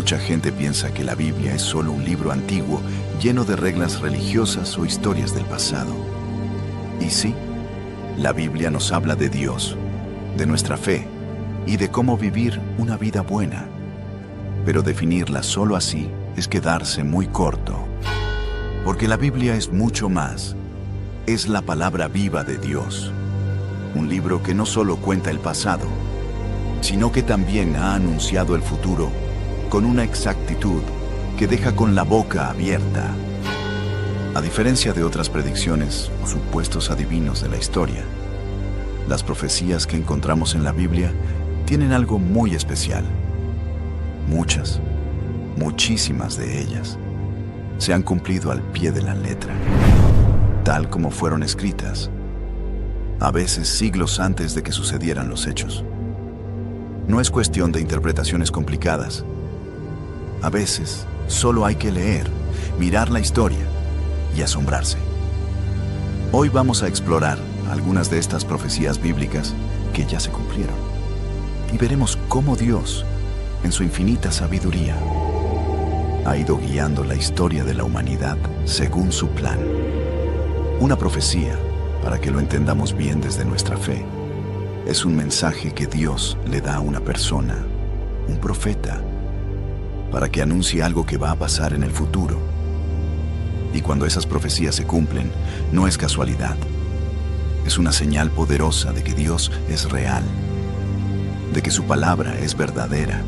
Mucha gente piensa que la Biblia es solo un libro antiguo lleno de reglas religiosas o historias del pasado. Y sí, la Biblia nos habla de Dios, de nuestra fe y de cómo vivir una vida buena. Pero definirla solo así es quedarse muy corto. Porque la Biblia es mucho más. Es la palabra viva de Dios. Un libro que no solo cuenta el pasado, sino que también ha anunciado el futuro con una exactitud que deja con la boca abierta. A diferencia de otras predicciones o supuestos adivinos de la historia, las profecías que encontramos en la Biblia tienen algo muy especial. Muchísimas de ellas se han cumplido al pie de la letra, tal como fueron escritas, a veces siglos antes de que sucedieran los hechos. No es cuestión de interpretaciones complicadas. A veces solo hay que leer, mirar la historia y asombrarse. Hoy vamos a explorar algunas de estas profecías bíblicas que ya se cumplieron y veremos cómo Dios, en su infinita sabiduría, ha ido guiando la historia de la humanidad según su plan. Una profecía, para que lo entendamos bien desde nuestra fe, es un mensaje que Dios le da a una persona, un profeta, para que anuncie algo que va a pasar en el futuro. Y cuando esas profecías se cumplen, no es casualidad. Es una señal poderosa de que Dios es real, de que su palabra es verdadera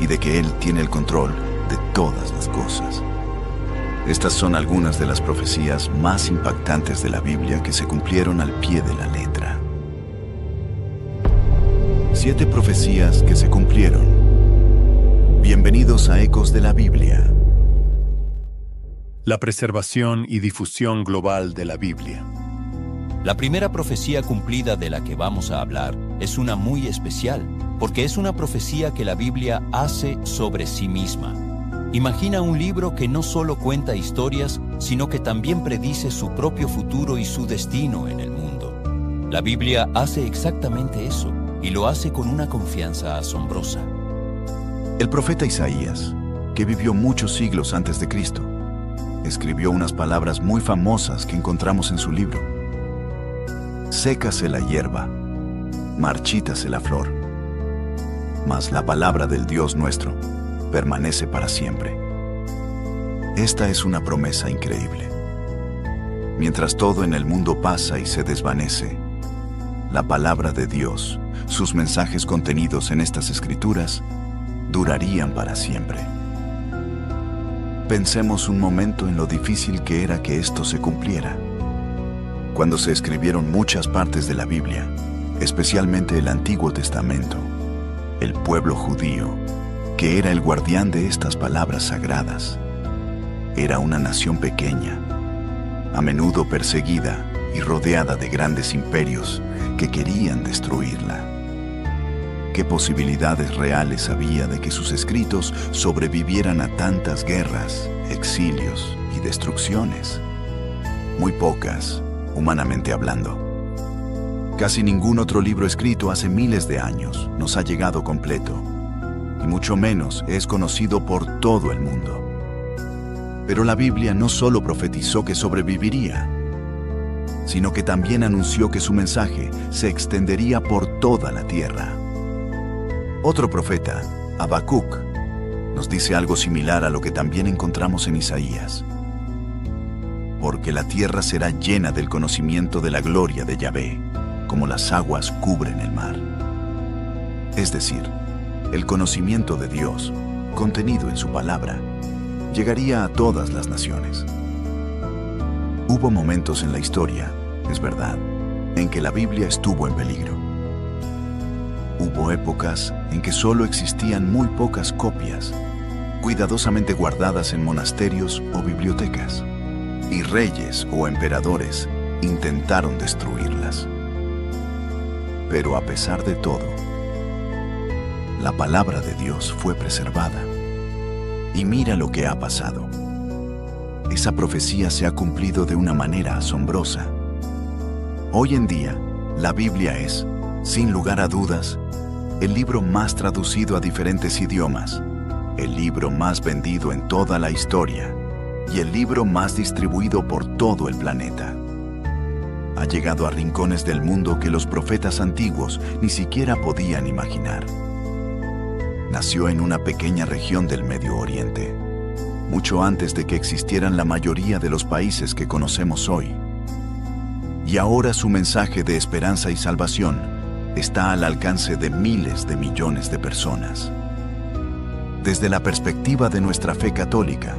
y de que Él tiene el control de todas las cosas. Estas son algunas de las profecías más impactantes de la Biblia que se cumplieron al pie de la letra. 7 profecías que se cumplieron. Bienvenidos a Ecos de la Biblia. La preservación y difusión global de la Biblia. La primera profecía cumplida de la que vamos a hablar es una muy especial, porque es una profecía que la Biblia hace sobre sí misma. Imagina un libro que no solo cuenta historias, sino que también predice su propio futuro y su destino en el mundo. La Biblia hace exactamente eso, y lo hace con una confianza asombrosa. El profeta Isaías, que vivió muchos siglos antes de Cristo, escribió unas palabras muy famosas que encontramos en su libro. Sécase la hierba, marchítase la flor, mas la palabra del Dios nuestro permanece para siempre. Esta es una promesa increíble. Mientras todo en el mundo pasa y se desvanece, la palabra de Dios, sus mensajes contenidos en estas escrituras, durarían para siempre. Pensemos un momento en lo difícil que era que esto se cumpliera. Cuando se escribieron muchas partes de la Biblia, especialmente el Antiguo Testamento, el pueblo judío, que era el guardián de estas palabras sagradas, era una nación pequeña, a menudo perseguida y rodeada de grandes imperios que querían destruirla. ¿Qué posibilidades reales había de que sus escritos sobrevivieran a tantas guerras, exilios y destrucciones? Muy pocas, humanamente hablando. Casi ningún otro libro escrito hace miles de años nos ha llegado completo, y mucho menos es conocido por todo el mundo. Pero la Biblia no solo profetizó que sobreviviría, sino que también anunció que su mensaje se extendería por toda la tierra. Otro profeta, Habacuc, nos dice algo similar a lo que también encontramos en Isaías. Porque la tierra será llena del conocimiento de la gloria de Yahvé, como las aguas cubren el mar. Es decir, el conocimiento de Dios, contenido en su palabra, llegaría a todas las naciones. Hubo momentos en la historia, es verdad, en que la Biblia estuvo en peligro. Hubo épocas en que solo existían muy pocas copias, cuidadosamente guardadas en monasterios o bibliotecas, y reyes o emperadores intentaron destruirlas. Pero a pesar de todo, la palabra de Dios fue preservada. Y mira lo que ha pasado. Esa profecía se ha cumplido de una manera asombrosa. Hoy en día, la Biblia es, sin lugar a dudas, el libro más traducido a diferentes idiomas el libro más vendido en toda la historia y el libro más distribuido por todo el planeta. Ha llegado a rincones del mundo que los profetas antiguos ni siquiera podían imaginar. Nació en una pequeña región del Medio Oriente, mucho antes de que existieran la mayoría de los países que conocemos hoy. Y ahora su mensaje de esperanza y salvación está al alcance de miles de millones de personas. Desde la perspectiva de nuestra fe católica,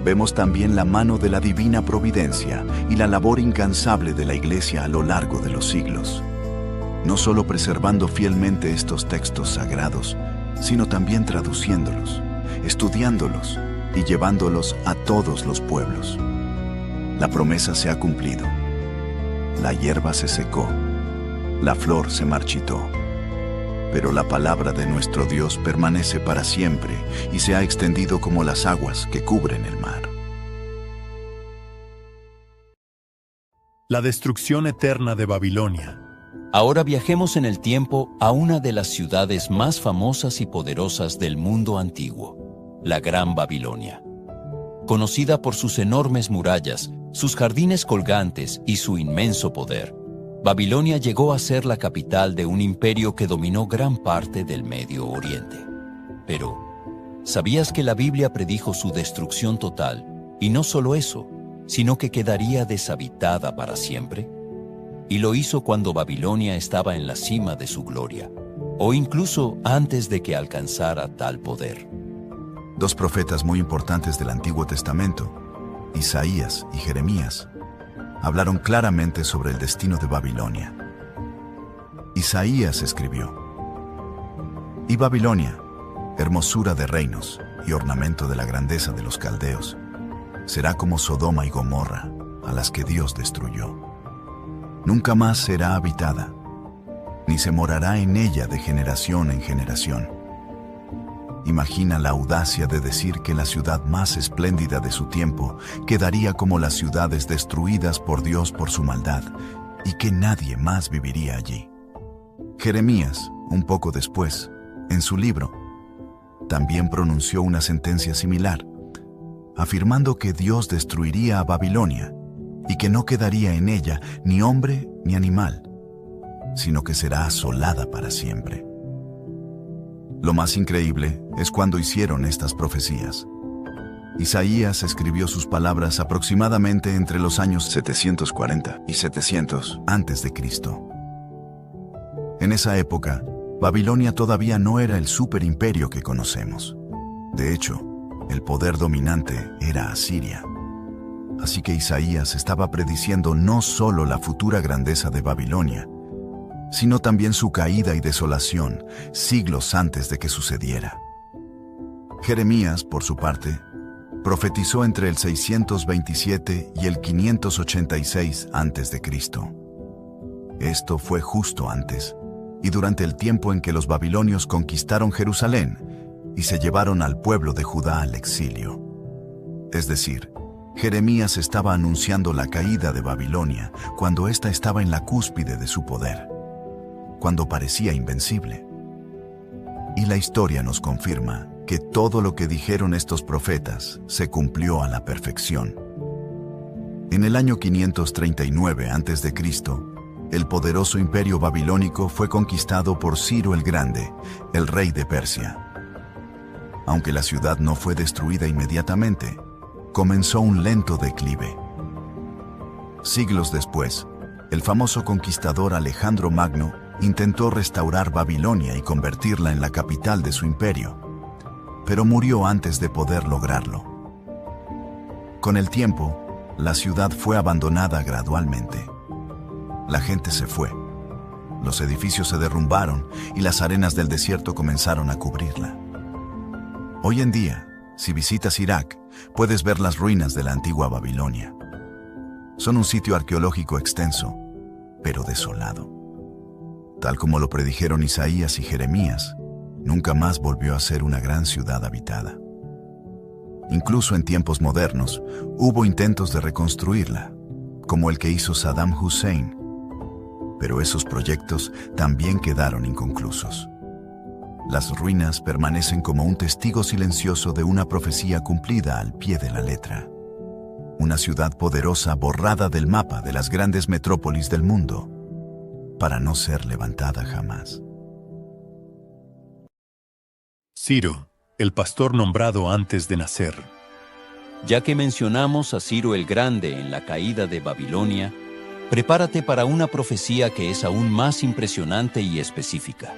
vemos también la mano de la divina providencia y la labor incansable de la Iglesia a lo largo de los siglos, no solo preservando fielmente estos textos sagrados, sino también traduciéndolos, estudiándolos y llevándolos a todos los pueblos. La promesa se ha cumplido. La hierba se secó, la flor se marchitó, pero la palabra de nuestro Dios permanece para siempre y se ha extendido como las aguas que cubren el mar. La destrucción eterna de Babilonia. Ahora viajemos en el tiempo a una de las ciudades más famosas y poderosas del mundo antiguo, la Gran Babilonia. Conocida por sus enormes murallas, sus jardines colgantes y su inmenso poder, Babilonia llegó a ser la capital de un imperio que dominó gran parte del Medio Oriente. Pero, ¿sabías que la Biblia predijo su destrucción total? Y no solo eso, sino que quedaría deshabitada para siempre. Y lo hizo cuando Babilonia estaba en la cima de su gloria, o incluso antes de que alcanzara tal poder. Dos profetas muy importantes del Antiguo Testamento, Isaías y Jeremías, hablaron claramente sobre el destino de Babilonia. Isaías escribió: «Y Babilonia, hermosura de reinos y ornamento de la grandeza de los caldeos, será como Sodoma y Gomorra, a las que Dios destruyó. Nunca más será habitada, ni se morará en ella de generación en generación». Imagina la audacia de decir que la ciudad más espléndida de su tiempo quedaría como las ciudades destruidas por Dios por su maldad, y que nadie más viviría allí. Jeremías, un poco después, en su libro, también pronunció una sentencia similar, afirmando que Dios destruiría a Babilonia y que no quedaría en ella ni hombre ni animal, sino que será asolada para siempre. Lo más increíble es cuando hicieron estas profecías. Isaías escribió sus palabras aproximadamente entre los años 740 y 700 antes de Cristo. En esa época, Babilonia todavía no era el superimperio que conocemos. De hecho, el poder dominante era Asiria. Así que Isaías estaba prediciendo no solo la futura grandeza de Babilonia, sino también su caída y desolación siglos antes de que sucediera. Jeremías, por su parte, profetizó entre el 627 y el 586 a.C. Esto fue justo antes, y durante el tiempo en que los babilonios conquistaron Jerusalén y se llevaron al pueblo de Judá al exilio. Es decir, Jeremías estaba anunciando la caída de Babilonia cuando ésta estaba en la cúspide de su poder, cuando parecía invencible. Y la historia nos confirma que todo lo que dijeron estos profetas se cumplió a la perfección. En el año 539 a.C., el poderoso imperio babilónico fue conquistado por Ciro el Grande, el rey de Persia. Aunque la ciudad no fue destruida inmediatamente, comenzó un lento declive. Siglos después, el famoso conquistador Alejandro Magno intentó restaurar Babilonia y convertirla en la capital de su imperio, pero murió antes de poder lograrlo. Con el tiempo, la ciudad fue abandonada gradualmente. La gente se fue, los edificios se derrumbaron y las arenas del desierto comenzaron a cubrirla. Hoy en día, si visitas Irak, puedes ver las ruinas de la antigua Babilonia. Son un sitio arqueológico extenso, pero desolado. Tal como lo predijeron Isaías y Jeremías, nunca más volvió a ser una gran ciudad habitada. Incluso en tiempos modernos, hubo intentos de reconstruirla, como el que hizo Saddam Hussein, pero esos proyectos también quedaron inconclusos. Las ruinas permanecen como un testigo silencioso de una profecía cumplida al pie de la letra. Una ciudad poderosa borrada del mapa de las grandes metrópolis del mundo, para no ser levantada jamás. Ciro, el pastor nombrado antes de nacer. Ya que mencionamos a Ciro el Grande en la caída de Babilonia, prepárate para una profecía que es aún más impresionante y específica.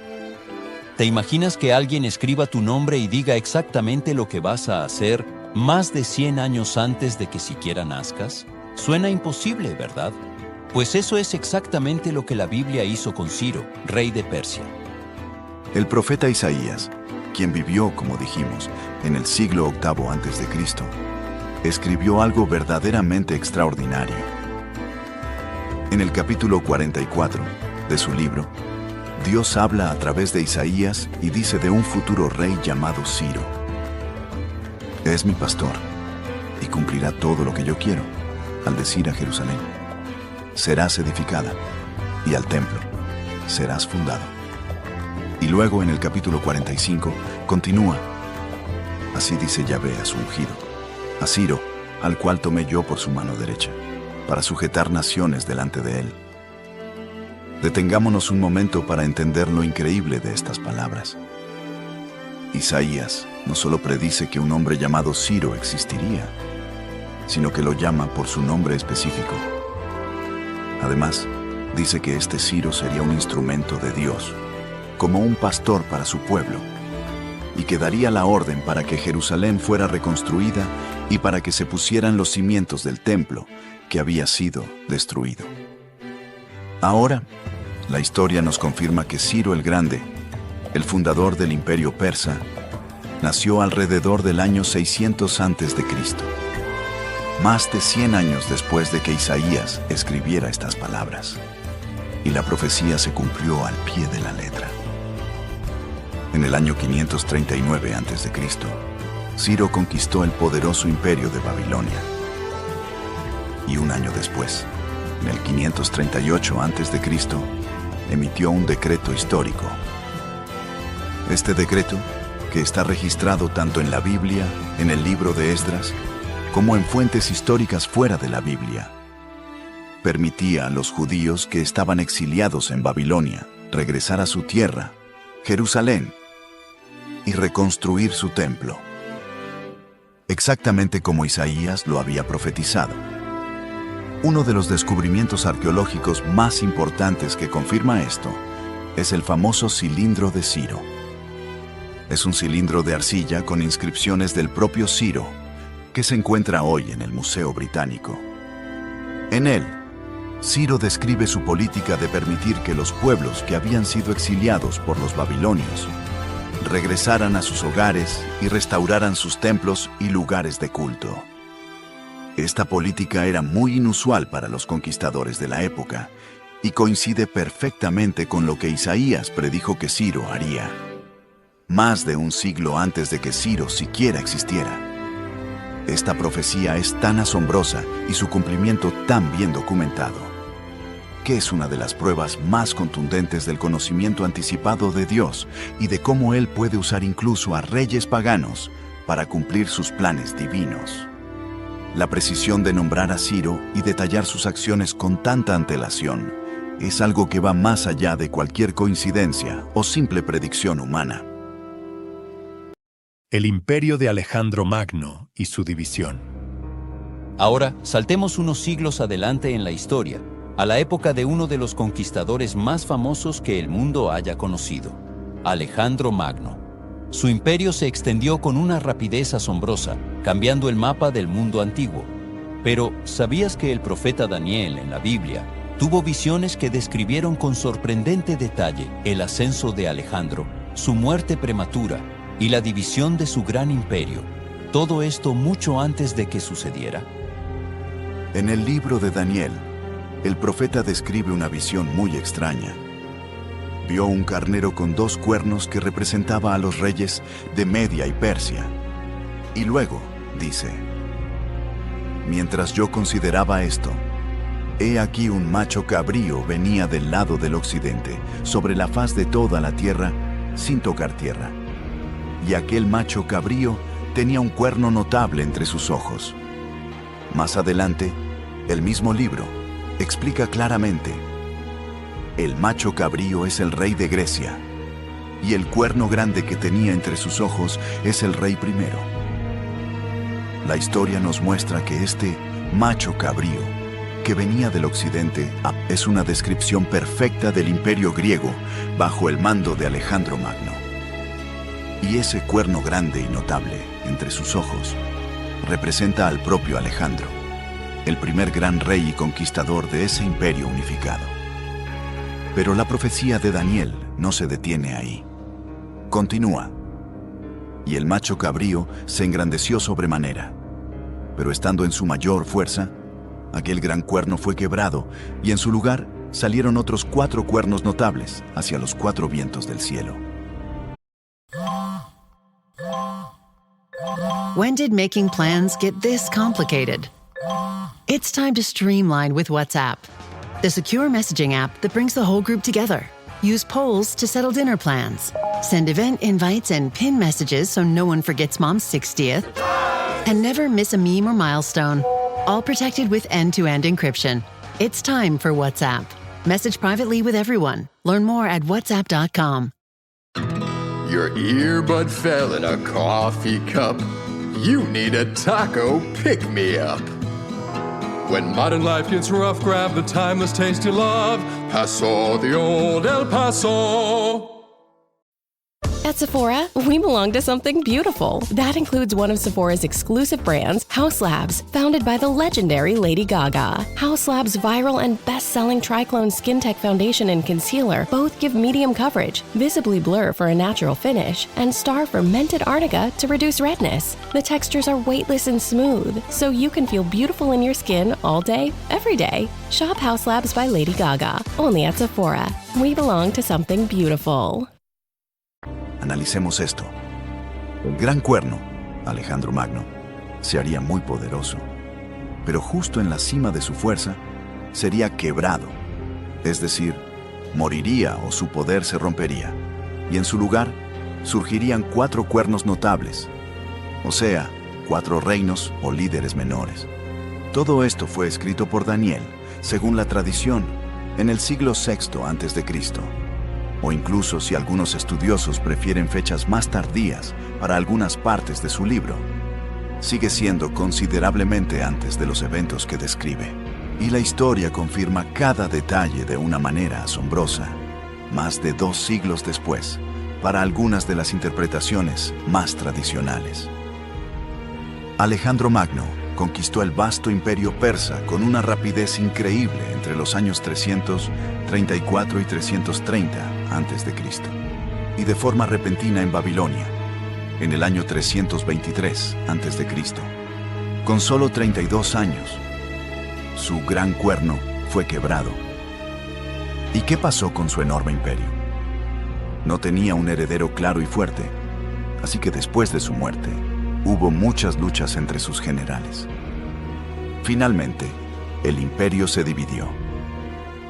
¿Te imaginas que alguien escriba tu nombre y diga exactamente lo que vas a hacer más de 100 años antes de que siquiera nazcas? Suena imposible, ¿verdad? Pues eso es exactamente lo que la Biblia hizo con Ciro, rey de Persia. El profeta Isaías, quien vivió, como dijimos, en el siglo VIII a.C., escribió algo verdaderamente extraordinario. En el capítulo 44 de su libro, Dios habla a través de Isaías y dice de un futuro rey llamado Ciro. Es mi pastor y cumplirá todo lo que yo quiero, al decir a Jerusalén: serás edificada, y al templo serás fundado. Y luego en el capítulo 45 continúa: así dice Yahvé a su ungido, a Ciro, al cual tomé yo por su mano derecha, para sujetar naciones delante de él. Detengámonos un momento para entender lo increíble de estas palabras. Isaías no solo predice que un hombre llamado Ciro existiría, sino que lo llama por su nombre específico. Además, dice que este Ciro sería un instrumento de Dios, como un pastor para su pueblo, y que daría la orden para que Jerusalén fuera reconstruida y para que se pusieran los cimientos del templo que había sido destruido. Ahora, la historia nos confirma que Ciro el Grande, el fundador del imperio persa, nació alrededor del año 600 a.C., más de 100 años después de que Isaías escribiera estas palabras, y la profecía se cumplió al pie de la letra. En el año 539 a.C., Ciro conquistó el poderoso imperio de Babilonia. Y un año después, en el 538 a.C., emitió un decreto histórico. Este decreto, que está registrado tanto en la Biblia, en el libro de Esdras, como en fuentes históricas fuera de la Biblia, permitía a los judíos que estaban exiliados en Babilonia regresar a su tierra, Jerusalén, y reconstruir su templo, exactamente como Isaías lo había profetizado. Uno de los descubrimientos arqueológicos más importantes que confirma esto es el famoso cilindro de Ciro. Es un cilindro de arcilla con inscripciones del propio Ciro, que se encuentra hoy en el Museo Británico. En él, Ciro describe su política de permitir que los pueblos que habían sido exiliados por los babilonios regresaran a sus hogares y restauraran sus templos y lugares de culto. Esta política era muy inusual para los conquistadores de la época y coincide perfectamente con lo que Isaías predijo que Ciro haría, más de un siglo antes de que Ciro siquiera existiera. Esta profecía es tan asombrosa y su cumplimiento tan bien documentado, que es una de las pruebas más contundentes del conocimiento anticipado de Dios y de cómo Él puede usar incluso a reyes paganos para cumplir sus planes divinos. La precisión de nombrar a Ciro y detallar sus acciones con tanta antelación es algo que va más allá de cualquier coincidencia o simple predicción humana. El imperio de Alejandro Magno y su división. Ahora, saltemos unos siglos adelante en la historia, a la época de uno de los conquistadores más famosos que el mundo haya conocido, Alejandro Magno. Su imperio se extendió con una rapidez asombrosa, cambiando el mapa del mundo antiguo. Pero, ¿sabías que el profeta Daniel en la Biblia tuvo visiones que describieron con sorprendente detalle el ascenso de Alejandro, su muerte prematura y la división de su gran imperio? Todo esto mucho antes de que sucediera. En el libro de Daniel, el profeta describe una visión muy extraña. Vio un carnero con 2 cuernos que representaba a los reyes de Media y Persia. Y luego, dice: mientras yo consideraba esto, he aquí un macho cabrío venía del lado del occidente, sobre la faz de toda la tierra, sin tocar tierra. Y aquel macho cabrío tenía un cuerno notable entre sus ojos. Más adelante, el mismo libro explica claramente: el macho cabrío es el rey de Grecia, y el cuerno grande que tenía entre sus ojos es el rey primero. La historia nos muestra que este macho cabrío, que venía del occidente, es una descripción perfecta del imperio griego bajo el mando de Alejandro Magno. Y ese cuerno grande y notable entre sus ojos representa al propio Alejandro, el primer gran rey y conquistador de ese imperio unificado. Pero la profecía de Daniel no se detiene ahí. Continúa. Y el macho cabrío se engrandeció sobremanera, pero estando en su mayor fuerza, aquel gran cuerno fue quebrado, y en su lugar salieron otros 4 cuernos notables hacia los 4 vientos del cielo. When did making plans get this complicated? It's time to streamline with WhatsApp, the secure messaging app that brings the whole group together. Use polls to settle dinner plans. Send event invites and pin messages so no one forgets Mom's 60th. And never miss a meme or milestone. All protected with end-to-end encryption. It's time for WhatsApp. Message privately with everyone. Learn more at whatsapp.com. Your earbud fell in a coffee cup. You need a taco pick-me-up. When modern life gets rough, grab the timeless taste you love. Paso, the old El Paso. At Sephora, we belong to something beautiful. That includes one of Sephora's exclusive brands, Haus Labs, founded by the legendary Lady Gaga. Haus Labs' viral and best-selling Triclone Skin Tech Foundation and Concealer both give medium coverage, visibly blur for a natural finish, and star fermented arnica to reduce redness. The textures are weightless and smooth, so you can feel beautiful in your skin all day, every day. Shop Haus Labs by Lady Gaga, only at Sephora. We belong to something beautiful. Analicemos esto. El gran cuerno, Alejandro Magno, se haría muy poderoso, pero justo en la cima de su fuerza sería quebrado, es decir, moriría o su poder se rompería, y en su lugar surgirían 4 cuernos notables, o sea, 4 reinos o líderes menores. Todo esto fue escrito por Daniel, según la tradición, en el siglo VI a.C., o incluso si algunos estudiosos prefieren fechas más tardías para algunas partes de su libro, sigue siendo considerablemente antes de los eventos que describe. Y la historia confirma cada detalle de una manera asombrosa, más de 2 siglos después, para algunas de las interpretaciones más tradicionales. Alejandro Magno conquistó el vasto imperio persa con una rapidez increíble entre los años 334 y 330 a.C., y de forma repentina en Babilonia, en el año 323 a.C., con solo 32 años. Su gran cuerno fue quebrado. ¿Y qué pasó con su enorme imperio? No tenía un heredero claro y fuerte, así que después de su muerte, hubo muchas luchas entre sus generales. Finalmente, el imperio se dividió,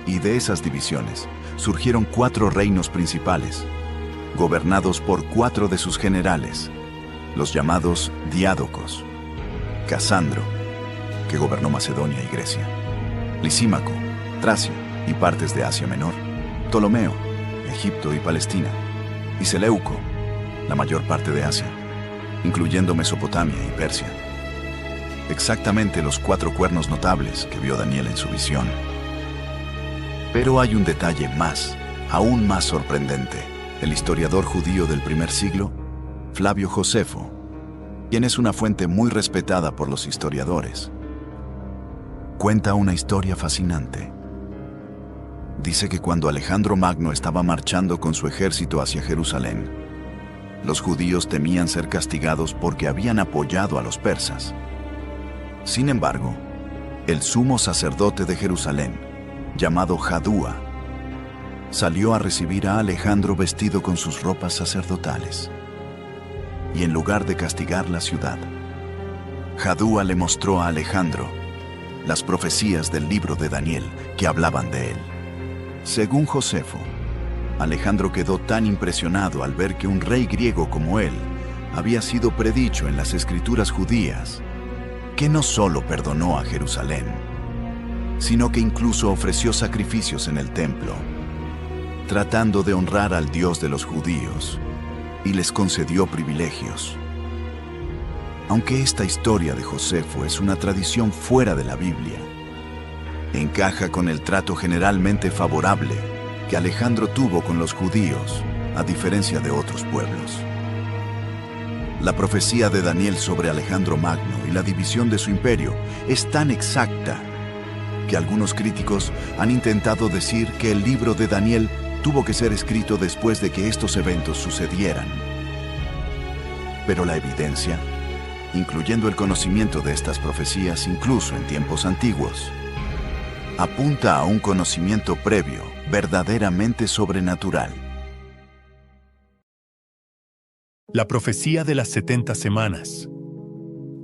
y de esas divisiones surgieron 4 reinos principales, gobernados por 4 de sus generales, los llamados Diádocos: Casandro, que gobernó Macedonia y Grecia; Lisímaco, Tracia y partes de Asia Menor; Ptolomeo, Egipto y Palestina; y Seleuco, la mayor parte de Asia, incluyendo Mesopotamia y Persia. Exactamente los 4 cuernos notables que vio Daniel en su visión. Pero hay un detalle más, aún más sorprendente. El historiador judío del primer siglo, Flavio Josefo, quien es una fuente muy respetada por los historiadores, cuenta una historia fascinante. Dice que cuando Alejandro Magno estaba marchando con su ejército hacia Jerusalén, los judíos temían ser castigados porque habían apoyado a los persas. Sin embargo, el sumo sacerdote de Jerusalén, llamado Jadúa, salió a recibir a Alejandro vestido con sus ropas sacerdotales. Y en lugar de castigar la ciudad, Jadúa le mostró a Alejandro las profecías del libro de Daniel que hablaban de él. Según Josefo, Alejandro quedó tan impresionado al ver que un rey griego como él había sido predicho en las escrituras judías, que no solo perdonó a Jerusalén, sino que incluso ofreció sacrificios en el templo, tratando de honrar al Dios de los judíos, y les concedió privilegios. Aunque esta historia de Josefo es una tradición fuera de la Biblia, encaja con el trato generalmente favorable que Alejandro tuvo con los judíos, a diferencia de otros pueblos. La profecía de Daniel sobre Alejandro Magno y la división de su imperio es tan exacta que algunos críticos han intentado decir que el libro de Daniel tuvo que ser escrito después de que estos eventos sucedieran. Pero la evidencia, incluyendo el conocimiento de estas profecías incluso en tiempos antiguos, apunta a un conocimiento previo, verdaderamente sobrenatural. La profecía de las 70 semanas.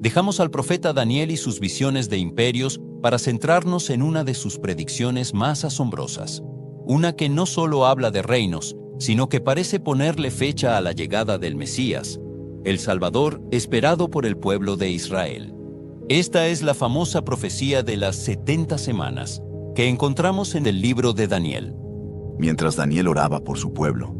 Dejamos al profeta Daniel y sus visiones de imperios para centrarnos en una de sus predicciones más asombrosas, una que no solo habla de reinos, sino que parece ponerle fecha a la llegada del Mesías, el Salvador esperado por el pueblo de Israel. Esta es la famosa profecía de las 70 semanas, que encontramos en el libro de Daniel. Mientras Daniel oraba por su pueblo,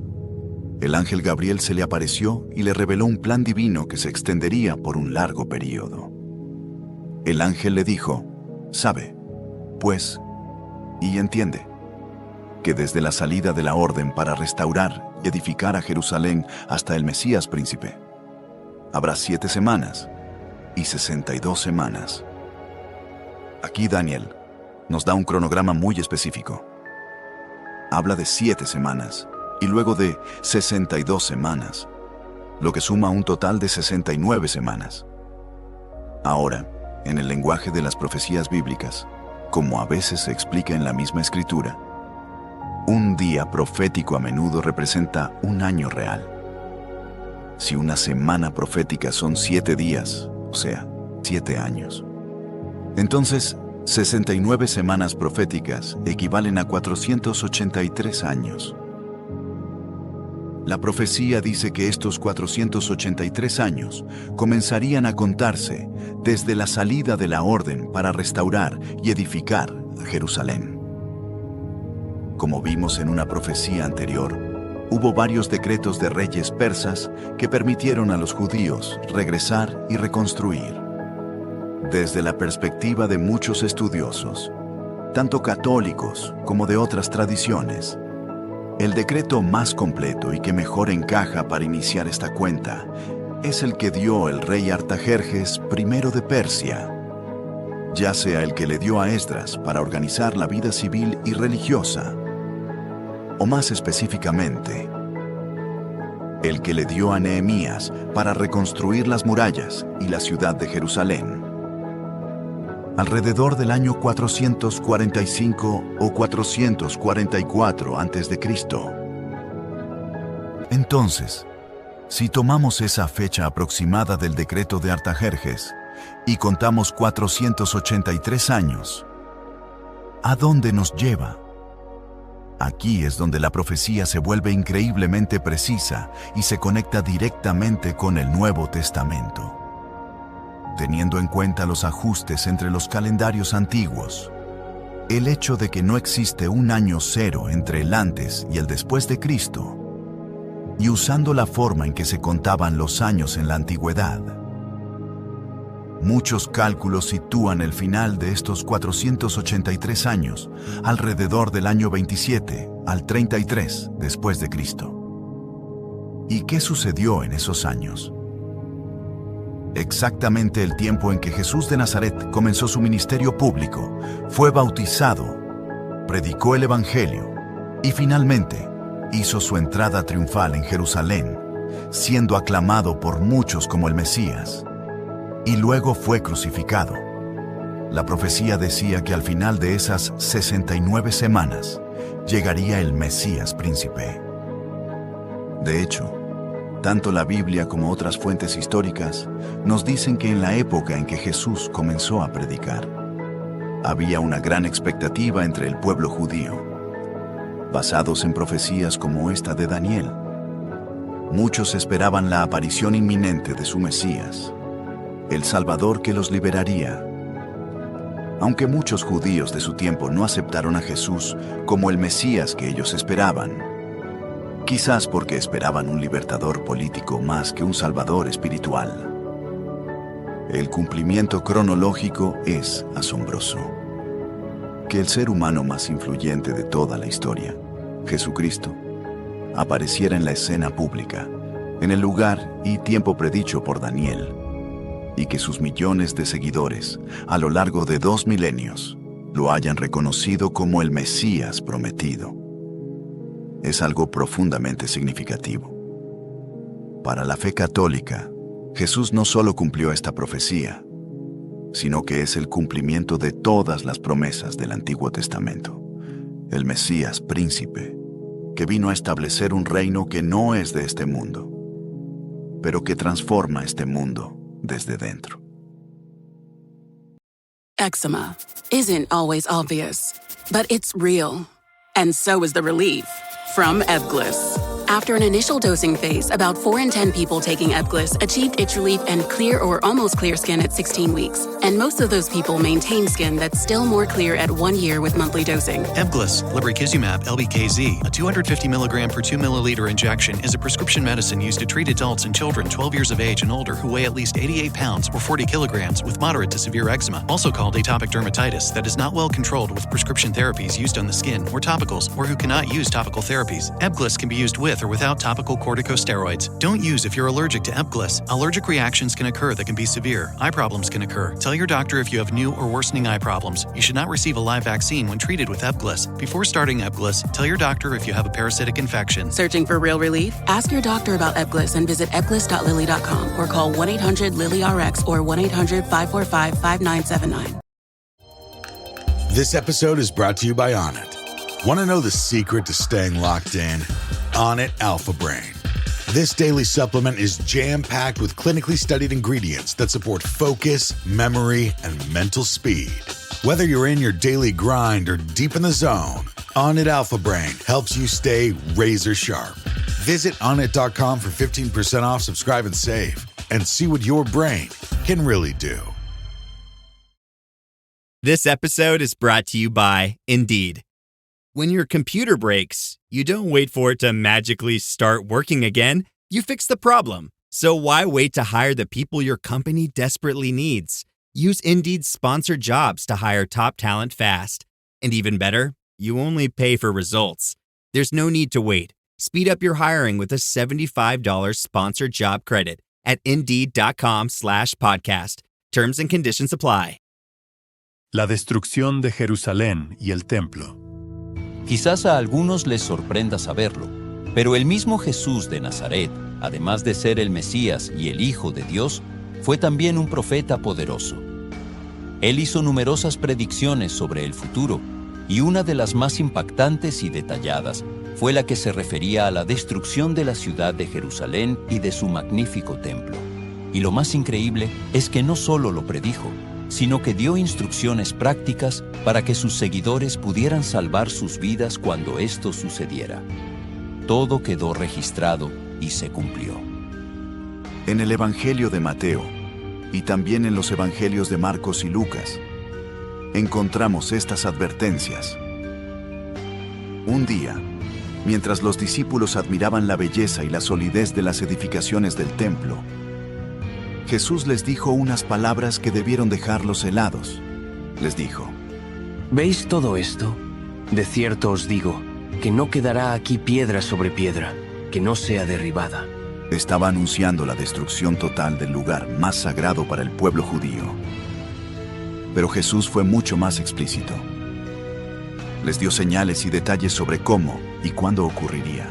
el ángel Gabriel se le apareció y le reveló un plan divino que se extendería por un largo período. El ángel le dijo: sabe, pues, y entiende, que desde la salida de la orden para restaurar y edificar a Jerusalén hasta el Mesías príncipe, habrá 7 semanas y 62 semanas. Aquí Daniel nos da un cronograma muy específico. Habla de 7 semanas y luego de 62 semanas, lo que suma un total de 69 semanas. Ahora, en el lenguaje de las profecías bíblicas, como a veces se explica en la misma escritura, un día profético a menudo representa un año real. Si una semana profética son 7 días, o sea, 7 años, entonces 69 semanas proféticas equivalen a 483 años. La profecía dice que estos 483 años comenzarían a contarse desde la salida de la orden para restaurar y edificar a Jerusalén. Como vimos en una profecía anterior, hubo varios decretos de reyes persas que permitieron a los judíos regresar y reconstruir. Desde la perspectiva de muchos estudiosos, tanto católicos como de otras tradiciones, el decreto más completo y que mejor encaja para iniciar esta cuenta es el que dio el rey Artajerjes I de Persia, ya sea el que le dio a Esdras para organizar la vida civil y religiosa, o más específicamente, el que le dio a Nehemías para reconstruir las murallas y la ciudad de Jerusalén, alrededor del año 445 o 444 a.C. Entonces, si tomamos esa fecha aproximada del decreto de Artajerjes y contamos 483 años, ¿a dónde nos lleva? Aquí es donde la profecía se vuelve increíblemente precisa y se conecta directamente con el Nuevo Testamento. Teniendo en cuenta los ajustes entre los calendarios antiguos, el hecho de que no existe un año cero entre el antes y el después de Cristo, y usando la forma en que se contaban los años en la antigüedad, muchos cálculos sitúan el final de estos 483 años alrededor del año 27 al 33 después de Cristo. ¿Y qué sucedió en esos años? Exactamente el tiempo en que Jesús de Nazaret comenzó su ministerio público, fue bautizado, predicó el Evangelio y finalmente hizo su entrada triunfal en Jerusalén, siendo aclamado por muchos como el Mesías, y luego fue crucificado. La profecía decía que al final de esas 69 semanas llegaría el Mesías príncipe. De hecho, tanto la Biblia como otras fuentes históricas nos dicen que en la época en que Jesús comenzó a predicar, había una gran expectativa entre el pueblo judío. basados en profecías como esta de Daniel. Muchos esperaban la aparición inminente de su Mesías, el Salvador que los liberaría. Aunque muchos judíos de su tiempo no aceptaron a Jesús como el Mesías que ellos esperaban, quizás porque esperaban un libertador político más que un Salvador espiritual. El cumplimiento cronológico es asombroso. Que el ser humano más influyente de toda la historia, Jesucristo, apareciera en la escena pública, en el lugar y tiempo predicho por Daniel, y que sus millones de seguidores, a lo largo de 2 milenios, lo hayan reconocido como el Mesías prometido, es algo profundamente significativo. Para la fe católica, Jesús no solo cumplió esta profecía, sino que es el cumplimiento de todas las promesas del Antiguo Testamento, el Mesías príncipe, que vino a establecer un reino que no es de este mundo, pero que transforma este mundo desde dentro. Eczema isn't always obvious, but it's real. And so is the relief from Ebglyss. After an initial dosing phase, about 4 in 10 people taking Ebglyss achieved itch relief and clear or almost clear skin at 16 weeks. And most of those people maintain skin that's still more clear at 1 year with monthly dosing. Ebglyss, lebrikizumab LBKZ, a 250 milligram per 2 milliliter injection, is a prescription medicine used to treat adults and children 12 years of age and older who weigh at least 88 pounds or 40 kilograms with moderate to severe eczema, also called atopic dermatitis, that is not well controlled with prescription therapies used on the skin or topicals, or who cannot use topical therapies. Ebglyss can be used with or without topical corticosteroids. Don't use if you're allergic to Ebglyss. Allergic reactions can occur that can be severe. Eye problems can occur. Tell your doctor if you have new or worsening eye problems. You should not receive a live vaccine when treated with Ebglyss. Before starting Ebglyss, tell your doctor if you have a parasitic infection. Searching for real relief? Ask your doctor about Ebglyss and visit ebglyss.lilly.com or call 1-800-LILY-RX or 1-800-545-5979. This episode is brought to you by Onnit. Want to know the secret to staying locked in? Onnit Alpha Brain. This daily supplement is jam-packed with clinically studied ingredients that support focus, memory, and mental speed. Whether you're in your daily grind or deep in the zone, Onnit Alpha Brain helps you stay razor sharp. Visit Onnit.com for 15% off, subscribe and save, and see what your brain can really do. This episode is brought to you by Indeed. When your computer breaks, you don't wait for it to magically start working again. You fix the problem. So why wait to hire the people your company desperately needs? Use Indeed's sponsored jobs to hire top talent fast. And even better, you only pay for results. There's no need to wait. Speed up your hiring with a $75 sponsored job credit at Indeed.com/podcast. Terms and conditions apply. La destrucción de Jerusalén y el templo. Quizás a algunos les sorprenda saberlo, pero el mismo Jesús de Nazaret, además de ser el Mesías y el Hijo de Dios, fue también un profeta poderoso. Él hizo numerosas predicciones sobre el futuro, y una de las más impactantes y detalladas fue la que se refería a la destrucción de la ciudad de Jerusalén y de su magnífico templo. Y lo más increíble es que no solo lo predijo, sino que dio instrucciones prácticas para que sus seguidores pudieran salvar sus vidas cuando esto sucediera. Todo quedó registrado y se cumplió. En el Evangelio de Mateo, y también en los Evangelios de Marcos y Lucas, encontramos estas advertencias. Un día, mientras los discípulos admiraban la belleza y la solidez de las edificaciones del templo, Jesús les dijo unas palabras que debieron dejarlos helados. Les dijo: ¿Veis todo esto? De cierto os digo, que no quedará aquí piedra sobre piedra, que no sea derribada. Estaba anunciando la destrucción total del lugar más sagrado para el pueblo judío. Pero Jesús fue mucho más explícito. Les dio señales y detalles sobre cómo y cuándo ocurriría.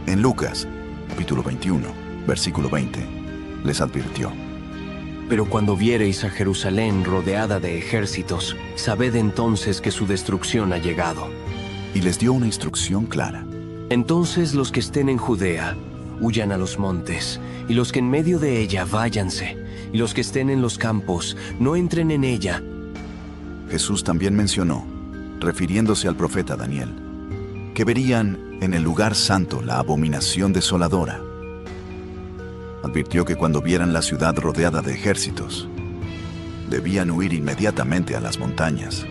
En Lucas, capítulo 21, versículo 20, les advirtió: Pero cuando viereis a Jerusalén rodeada de ejércitos, sabed entonces que su destrucción ha llegado. Y les dio una instrucción clara. Entonces los que estén en Judea, huyan a los montes, y los que en medio de ella, váyanse, y los que estén en los campos, no entren en ella. Jesús también mencionó, refiriéndose al profeta Daniel: que verían en el lugar santo la abominación desoladora. Advirtió que cuando vieran la ciudad rodeada de ejércitos, debían huir inmediatamente a las montañas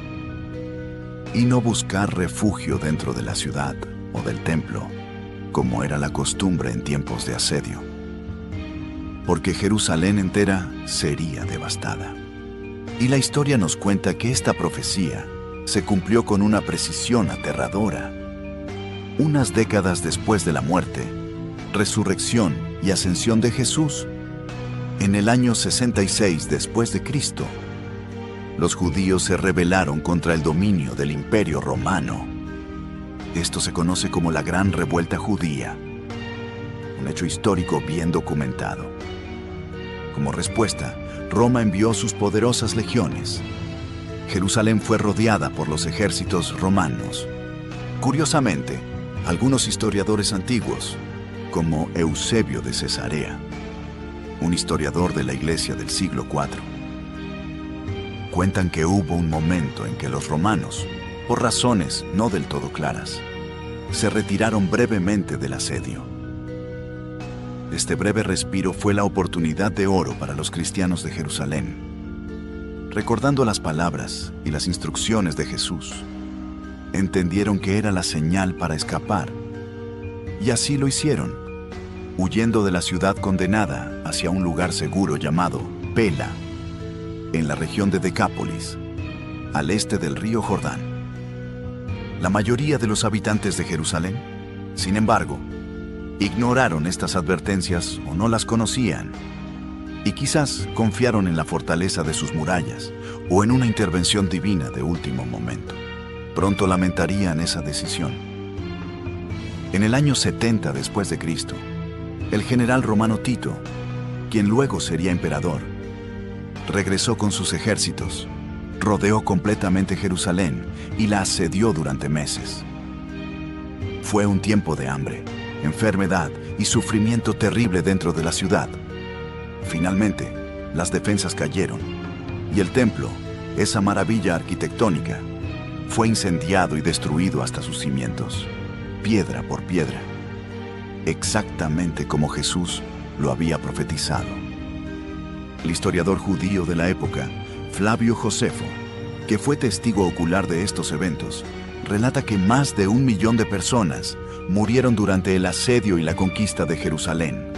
y no buscar refugio dentro de la ciudad o del templo, como era la costumbre en tiempos de asedio, porque Jerusalén entera sería devastada. Y la historia nos cuenta que esta profecía se cumplió con una precisión aterradora. Unas décadas después de la muerte, resurrección y ascensión de Jesús, en el año 66 después de Cristo, los judíos se rebelaron contra el dominio del Imperio Romano. Esto se conoce como la Gran Revuelta Judía, un hecho histórico bien documentado. Como respuesta, Roma envió sus poderosas legiones. Jerusalén fue rodeada por los ejércitos romanos. Curiosamente, algunos historiadores antiguos, como Eusebio de Cesarea, un historiador de la Iglesia del siglo IV, cuentan que hubo un momento en que los romanos, por razones no del todo claras, se retiraron brevemente del asedio. Este breve respiro fue la oportunidad de oro para los cristianos de Jerusalén. Recordando las palabras y las instrucciones de Jesús, entendieron que era la señal para escapar, y así lo hicieron, huyendo de la ciudad condenada hacia un lugar seguro llamado Pela, en la región de Decápolis, al este del río Jordán. La mayoría de los habitantes de Jerusalén, sin embargo, ignoraron estas advertencias o no las conocían, y quizás confiaron en la fortaleza de sus murallas o en una intervención divina de último momento. Pronto lamentarían esa decisión. En el año 70 después de Cristo, el general romano Tito, quien luego sería emperador, regresó con sus ejércitos, rodeó completamente Jerusalén y la asedió durante meses. Fue un tiempo de hambre, enfermedad y sufrimiento terrible dentro de la ciudad. Finalmente, las defensas cayeron y el templo, esa maravilla arquitectónica, fue incendiado y destruido hasta sus cimientos, piedra por piedra, exactamente como Jesús lo había profetizado. El historiador judío de la época, Flavio Josefo, que fue testigo ocular de estos eventos, relata que más de 1 millón de personas murieron durante el asedio y la conquista de Jerusalén,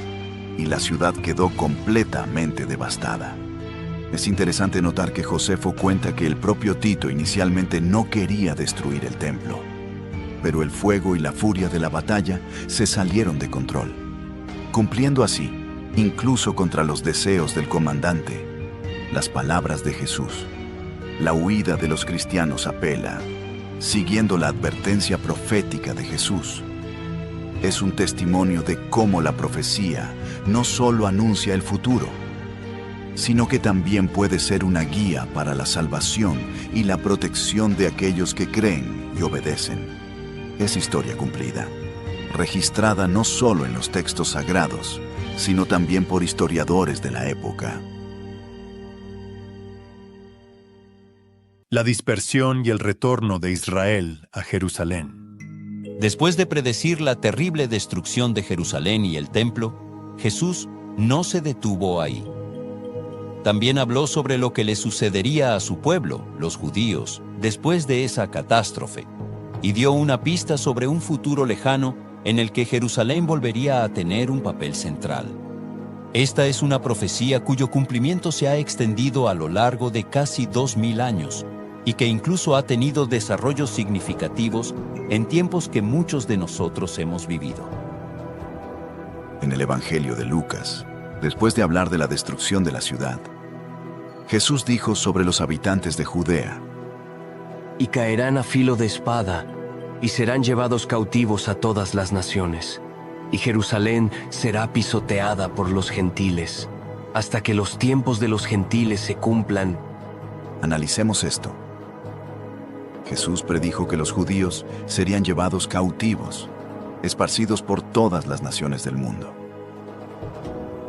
y la ciudad quedó completamente devastada. Es interesante notar que Josefo cuenta que el propio Tito inicialmente no quería destruir el templo, pero el fuego y la furia de la batalla se salieron de control, cumpliendo así, incluso contra los deseos del comandante, las palabras de Jesús. La huida de los cristianos a Pela, siguiendo la advertencia profética de Jesús, es un testimonio de cómo la profecía no solo anuncia el futuro, sino que también puede ser una guía para la salvación y la protección de aquellos que creen y obedecen. Es historia cumplida, registrada no solo en los textos sagrados, sino también por historiadores de la época. La dispersión y el retorno de Israel a Jerusalén. Después de predecir la terrible destrucción de Jerusalén y el templo, Jesús no se detuvo ahí. También habló sobre lo que le sucedería a su pueblo, los judíos, después de esa catástrofe, y dio una pista sobre un futuro lejano en el que Jerusalén volvería a tener un papel central. Esta es una profecía cuyo cumplimiento se ha extendido a lo largo de casi 2000 años y que incluso ha tenido desarrollos significativos en tiempos que muchos de nosotros hemos vivido. En el Evangelio de Lucas, después de hablar de la destrucción de la ciudad, Jesús dijo sobre los habitantes de Judea: y caerán a filo de espada, y serán llevados cautivos a todas las naciones, y Jerusalén será pisoteada por los gentiles, hasta que los tiempos de los gentiles se cumplan. Analicemos esto. Jesús predijo que los judíos serían llevados cautivos, esparcidos por todas las naciones del mundo.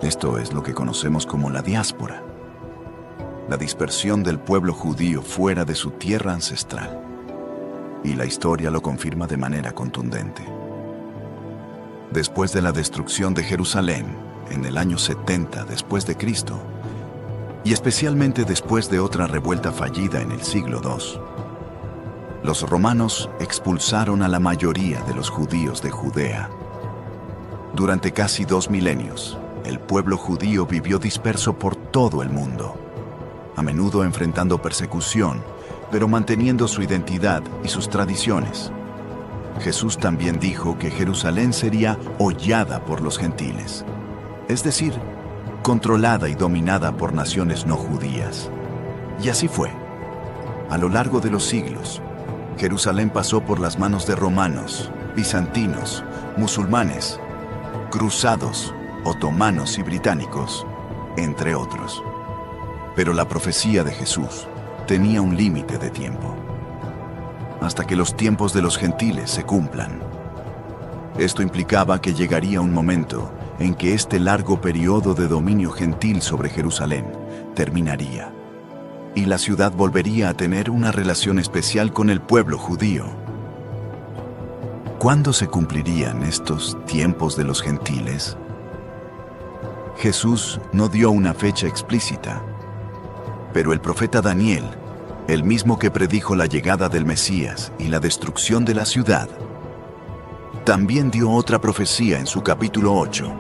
Esto es lo que conocemos como la diáspora, la dispersión del pueblo judío fuera de su tierra ancestral. y la historia lo confirma de manera contundente. Después de la destrucción de Jerusalén, en el año 70 después de Cristo, y especialmente después de otra revuelta fallida en el siglo II, los romanos expulsaron a la mayoría de los judíos de Judea. Durante casi 2 milenios, el pueblo judío vivió disperso por todo el mundo, a menudo enfrentando persecución, pero manteniendo su identidad y sus tradiciones. Jesús también dijo que Jerusalén sería hollada por los gentiles, es decir, controlada y dominada por naciones no judías. Y así fue. A lo largo de los siglos, Jerusalén pasó por las manos de romanos, bizantinos, musulmanes, cruzados, otomanos y británicos, entre otros. Pero la profecía de Jesús tenía un límite de tiempo, hasta que los tiempos de los gentiles se cumplan. Esto implicaba que llegaría un momento en que este largo periodo de dominio gentil sobre Jerusalén terminaría, y la ciudad volvería a tener una relación especial con el pueblo judío. ¿Cuándo se cumplirían estos tiempos de los gentiles? Jesús no dio una fecha explícita, pero el profeta Daniel, el mismo que predijo la llegada del Mesías y la destrucción de la ciudad, también dio otra profecía en su capítulo 8,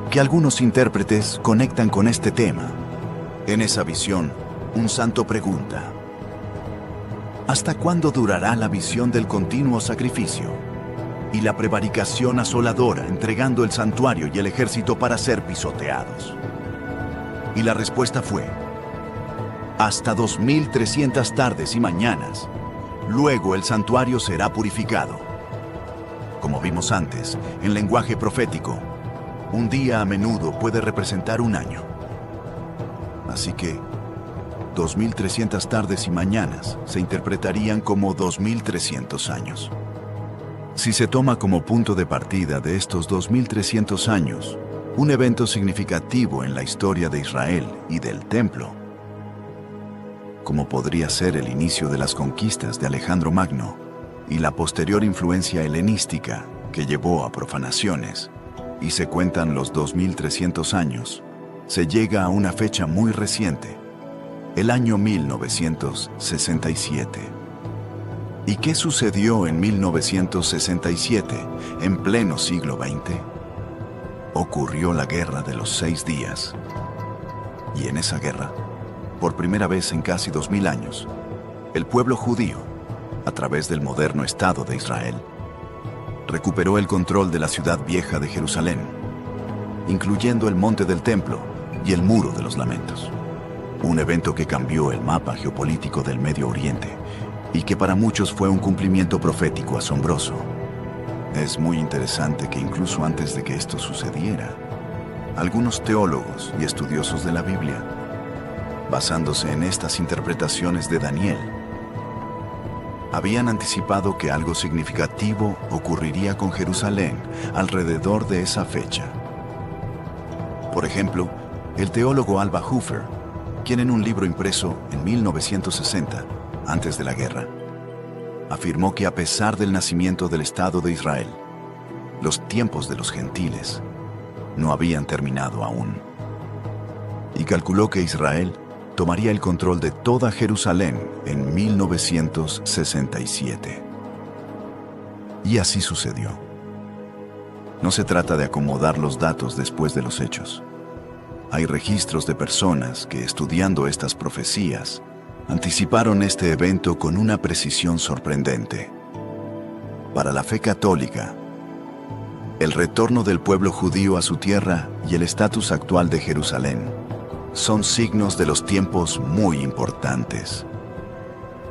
que algunos intérpretes conectan con este tema. En esa visión, un santo pregunta: ¿hasta cuándo durará la visión del continuo sacrificio y la prevaricación asoladora entregando el santuario y el ejército para ser pisoteados? Y la respuesta fue: hasta 2300 tardes y mañanas. Luego el santuario será purificado. Como vimos antes, en lenguaje profético, un día a menudo puede representar un año. Así que 2300 tardes y mañanas se interpretarían como 2300 años. Si se toma como punto de partida de estos 2300 años un evento significativo en la historia de Israel y del templo, como podría ser el inicio de las conquistas de Alejandro Magno y la posterior influencia helenística que llevó a profanaciones, y se cuentan los 2300 años, se llega a una fecha muy reciente, el año 1967. ¿Y qué sucedió en 1967, en pleno siglo XX? Ocurrió la Guerra de los 6 días. Y en esa guerra, por primera vez en casi 2000 años, el pueblo judío, a través del moderno Estado de Israel, recuperó el control de la ciudad vieja de Jerusalén, incluyendo el monte del templo y el muro de los lamentos. Un evento que cambió el mapa geopolítico del Medio Oriente y que para muchos fue un cumplimiento profético asombroso. Es muy interesante que incluso antes de que esto sucediera, algunos teólogos y estudiosos de la Biblia, basándose en estas interpretaciones de Daniel, habían anticipado que algo significativo ocurriría con Jerusalén alrededor de esa fecha. Por ejemplo, el teólogo Alba Hoofer, quien en un libro impreso en 1960, antes de la guerra, afirmó que a pesar del nacimiento del Estado de Israel, los tiempos de los gentiles no habían terminado aún. Y calculó que Israel tomaría el control de toda Jerusalén en 1967. Y así sucedió. No se trata de acomodar los datos después de los hechos. Hay registros de personas que, estudiando estas profecías, anticiparon este evento con una precisión sorprendente. Para la fe católica, el retorno del pueblo judío a su tierra y el estatus actual de Jerusalén son signos de los tiempos muy importantes.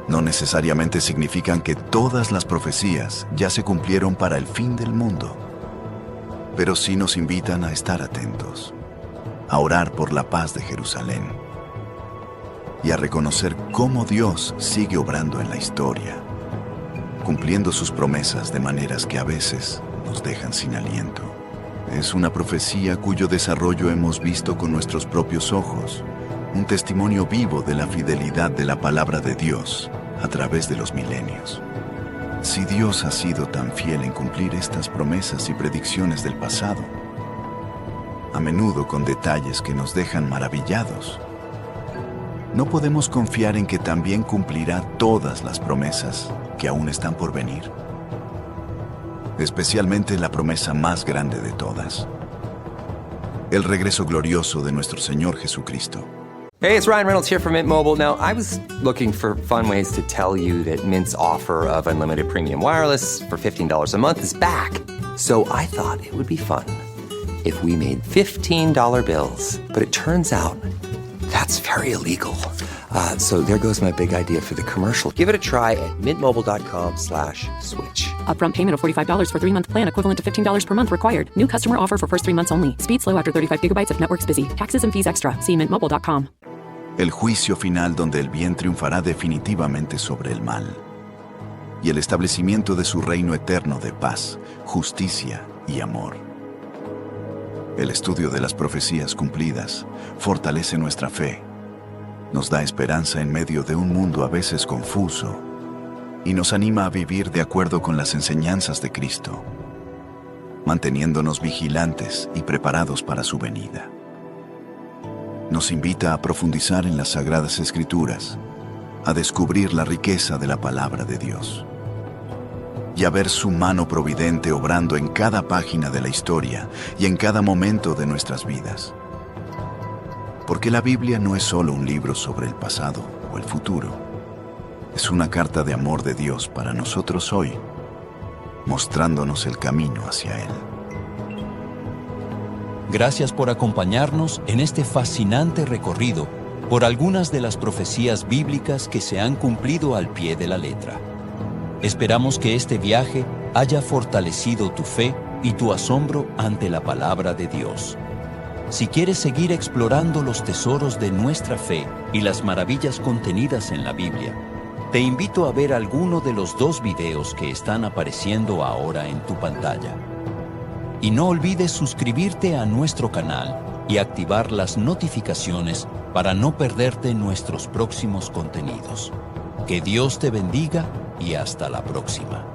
No necesariamente significan que todas las profecías ya se cumplieron para el fin del mundo, pero sí nos invitan a estar atentos, a orar por la paz de Jerusalén y a reconocer cómo Dios sigue obrando en la historia, cumpliendo sus promesas de maneras que a veces nos dejan sin aliento. Es una profecía cuyo desarrollo hemos visto con nuestros propios ojos, un testimonio vivo de la fidelidad de la palabra de Dios a través de los milenios. Si Dios ha sido tan fiel en cumplir estas promesas y predicciones del pasado, a menudo con detalles que nos dejan maravillados, ¿no podemos confiar en que también cumplirá todas las promesas que aún están por venir? Especialmente la promesa más grande de todas, el regreso glorioso de nuestro Señor Jesucristo. Hey, it's Ryan Reynolds here from Mint Mobile. Now, I was looking for fun ways to tell you that Mint's offer of unlimited premium wireless for $15 a month is back. So I thought it would be fun if we made $15 bills. But it turns out that's very illegal. So there goes my big idea for the commercial. Give it a try at mintmobile.com/switch. Upfront payment of $45 for 3-month plan, equivalent to $15 per month required. New customer offer for first 3 months only. Speed slow after 35 gigabytes if network's busy. Taxes and fees extra. See mintmobile.com. El juicio final donde el bien triunfará definitivamente sobre el mal. Y el establecimiento de su reino eterno de paz, justicia y amor. El estudio de las profecías cumplidas fortalece nuestra fe, nos da esperanza en medio de un mundo a veces confuso y nos anima a vivir de acuerdo con las enseñanzas de Cristo, manteniéndonos vigilantes y preparados para su venida. Nos invita a profundizar en las Sagradas Escrituras, a descubrir la riqueza de la palabra de Dios y a ver su mano providente obrando en cada página de la historia y en cada momento de nuestras vidas. Porque la Biblia no es solo un libro sobre el pasado o el futuro, es una carta de amor de Dios para nosotros hoy, mostrándonos el camino hacia Él. Gracias por acompañarnos en este fascinante recorrido por algunas de las profecías bíblicas que se han cumplido al pie de la letra. Esperamos que este viaje haya fortalecido tu fe y tu asombro ante la palabra de Dios. Si quieres seguir explorando los tesoros de nuestra fe y las maravillas contenidas en la Biblia, te invito a ver alguno de los 2 videos que están apareciendo ahora en tu pantalla. Y no olvides suscribirte a nuestro canal y activar las notificaciones para no perderte nuestros próximos contenidos. Que Dios te bendiga y hasta la próxima.